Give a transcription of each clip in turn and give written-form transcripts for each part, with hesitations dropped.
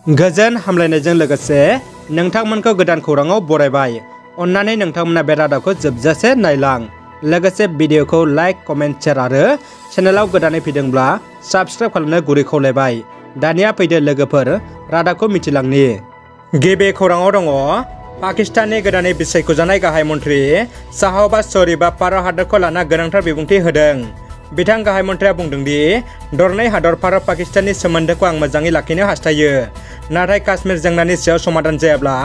गोजोन हामलायनायजों लोगोसे नोंथांमोनखौ गोदान खौराङाव बरायबाय। अन्नानै नोंथांमोना बे रादाबखौ जोबजासे नायलां। लोगोसे भिडिअखौ लाइक, कमेन्ट, शेयार आरो चेनेलाव गोदानै फैदोंब्ला साबस्क्राइब खालामनो गुरै खावलायबाय। दानिया फैदो लोगोफोर रादाबखौ मिथिलांनि। गिबि खौराङाव दङ पाकिस्ताननि गोदानै बिसायख'जानाय गाहाय मन्थ्रि शाहबाज शरीफआ भारत हादरखौ लाना गोनांथार बिबुंथि होदों। बिथां गाहाय मन्थ्रिया बुंदों दि दरनै हादर भारत पाकिस्ताननि सोमोन्दोखौ आं मोजाङै लाखिनो हास्थायो, नाथाय काश्मीर जेंनानि सायाव समाधान जायाब्ला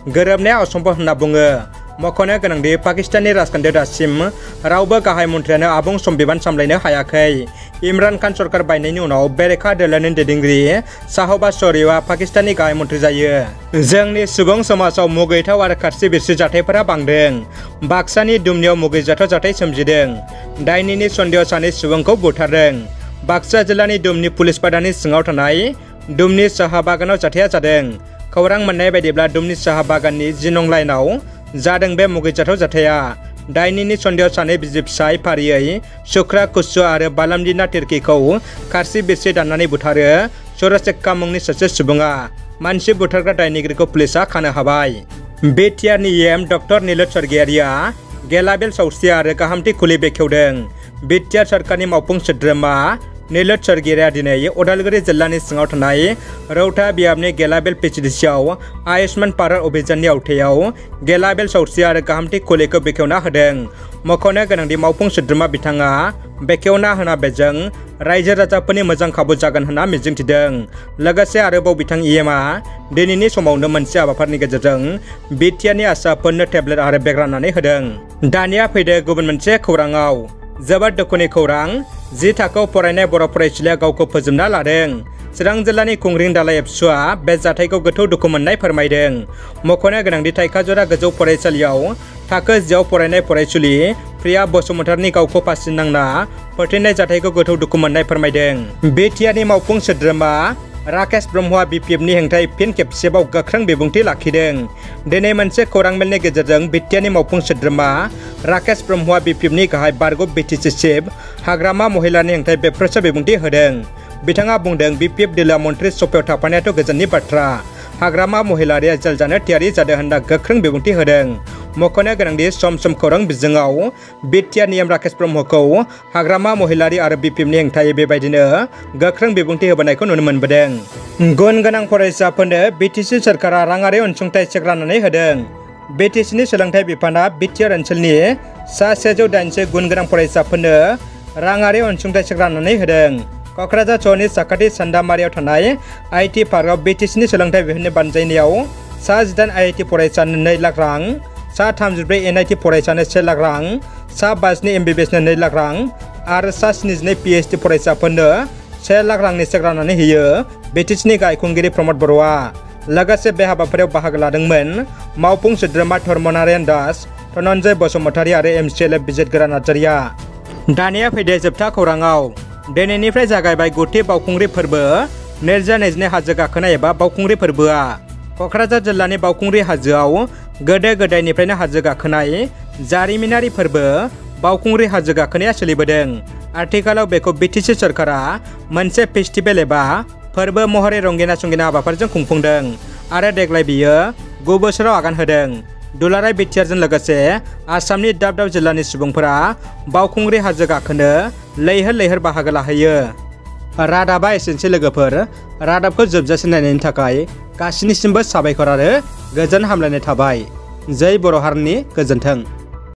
गोरोबनाया असम्भब होनना बुङो। मख'नो गोनांदि पाकिस्ताननि राजखान्थियाव दासिम रावबो गाहाय मन्थ्रियानो आबुं संबिधान सामलायनो हायाखै। इमरान खान सरकार बायनायनि उनाव बेरेखा दोलोनि दैदेनगिरि शाहबाज शरीफआ पाकिस्ताननि गाहाय मन्थ्रि जायो। जोंनि सुबुं समाजाव मुगैथाव आरो खारसि बिरसि जाथायफोरा बांदों। बाक्सानि दुमनियाव मुगैजाथाव जाथाय सोमजिदों। दायनिनि सन्देहआव सानै सुबुंखौ बुथारदों। बाक्सा जिल्लानि दुमनि पुलिस पादानि सिङाव थानाय दुमनि साहा बागानाव जाथाया जादों। खौरां मोननाय बायदिब्ला दुमनि साहा बागाननि 10 नं लाइनाव जादों बे मुगैजाथाव जाथाया। दायनिनि सन्देहआव सानै बिसि फिसाय फारियै सुख्रा कुस्सु आरो बालामदिना तिर्कीखौ खारसि बिरसि दाननानै बुथारो। सुरज मुंनि सासे सुबुङा मानसि बुथारग्रा दायनिगिरिखौ पुलिसआ खानो हाबाय। बिटिआरनि EM डक्टर नीलत स्वर्गियारिया गेलाबेल सावस्रि आरो गाहामथि खुलि बेखेवदों। बिटिआर सरकारनि मावफुं सोद्रोमा नीलत स्वर्गियारिया दिनै उदालगुरि जिल्लानि सिङाव थानाय रौता बियाबनि गेलाबेल PHDCआव आयुष्मान भारत अभियाननि आवथायाव गेलाबेल सावस्रि आरो गाहामथि खुलिखौ बेखेवना होदों। मख'नो गोनांदि मावफुं सोद्रोमा बिथाङा बेखेवना होना बेजों रायजो राजाफोरनि मोजां खाबु जागोन होनना मिजिंथिदों। लोगोसे आरोबाव बिथां EMआ दिनैनि समावनो मोनसे हाबाफारिनि गेजेरजों बिटिआरनि आसाफोरनो टेब्लेट आरो बेग राननानै होदों। दानिया फैदो गुबुन मोनसे खौराङाव। जोबोद दुखुनि खौरां, 10 थाखोआव फरायनाय बर' फरायसुलिया गावखौ फोजोबना लादों। चिरां जिल्लानि खुंग्रिं दालाइ एबसुआ बे जाथायखौ गोथौ दुखु मोननाय फोरमायदों। मख'नो गोनांदि थाइखाजरा गोजौ फरायसालियाव थाखो 10 आव फरायनाय फरायसुलि प्रिया बसुमतारीनि गावखौ फासि नांना फोथैनाय जाथायखौ गोथौ दुखु मोननाय फोरमायदों। बिटिआरनि मावफुं सोद्रोमा राकेश ब्रह्मआ BPFनि हेंथायै फिन खेबसेबाव गोख्रों बिबुंथि लाखिदों। दिनै मोनसे खौरां मेलनि गेजेरजों बिटिआरनि मावफुं सोद्रोमा राकेश ब्रह्मआ BPFनि गाहाय बारग' BTC चिफ हाग्रामा महिलारनि हेंथायै बेफोरसो बिबुंथि होदों। बिथाङा बुंदों BPF दोलोआ मन्त्रि सभायाव थाफानायाथ' गोजोननि बाथ्रा, हाग्रामा महिलारिया जेल जानो थियारि जादों होनना गोख्रों बिबुंथि होदों। मख'नो गोनांदि सम सम खौरां बिजोङाव बिटिआर EM राकेश ब्रह्मखौ हाग्रामा महिलारि आरो BPFनि हेंथायै बेबायदिनो गोख्रों बिबुंथि होबोनायखौ नुनो मोनबोदों। गुन गोनां फरायसाफोरनो BTC सोरखारा राङारि अनसुंथाइ चेक राननानै होदों। BTCनि सोलोंथाइ बिफाना बिटिआर ओनसोलनि सा 180 गुन गोनां फरायसाफोरनो राङारि अनसुंथाइ चेक राननानै होदों। क'क्राझार सहरनि साखाथि सान्दामारियाव थानाय IT पार्कआव BTCनि सोलोंथाइ बिफाननि बानजायनायाव सा 18 IIT फरायसानो 2 लाख रां, सा 34 NIT फरायसानो 1 लाख रां, सा 52 MBBSनो 2 लाख रां आरो सा 72 PhD फरायसाफोरनो 1 लाख रांनि चेक राननानै होयो BTCनि गाहाय खुंगिरि प्रमद बर'आ। लोगोसे बे हाबाफारियाव बाहागो लादोंमोन मावफुं सोद्रोमा धर्मनारायण दास, धनन्जय बसुमतारी आरो MCLF बिजितगोरा नार्जारिया। दानिया फैदो जोबथा खौराङाव। दिनैनिफ्राय जागायबाय गुथि बावखुंग्रि फोरबो 2022 हाजो गाखोनाय एबा बावखुंग्रि फोरबोआ। क'क्राझार जिल्लानि बावखुंग्रि हाजोआव गोदो गोदायनिफ्रायनो हाजो गाखोनाय जारिमिनारि फोरबो बावखुंग्रि हाजो गाखोनाया सोलिबोदों। आथिखालाव बेखौ BTC सोरखारा मोनसे फेस्टिभेल एबा फोरबो महरै रंगिना संगिना हाबाफारिजों खुंफुंदों आरो देग्लाय बियो 9 बोसोराव आगान होदों। दुलाराय बिटिआरजों लोगोसे आसामनि दाब दाब जिल्लानि सुबुंफोरा बावखुंग्रि हाजो गाखोनो लैहोर लैहोर बाहागो लाहैयो। रादाबा एसेनोसै लोगोफोर। रादाबखौ जोबजासे नायनायनि थाखाय गासिनिसिमबो साबायखर आरो गोजोन हामलायनाय थाबाय। जै बर' हारिनि गोजोन्थों।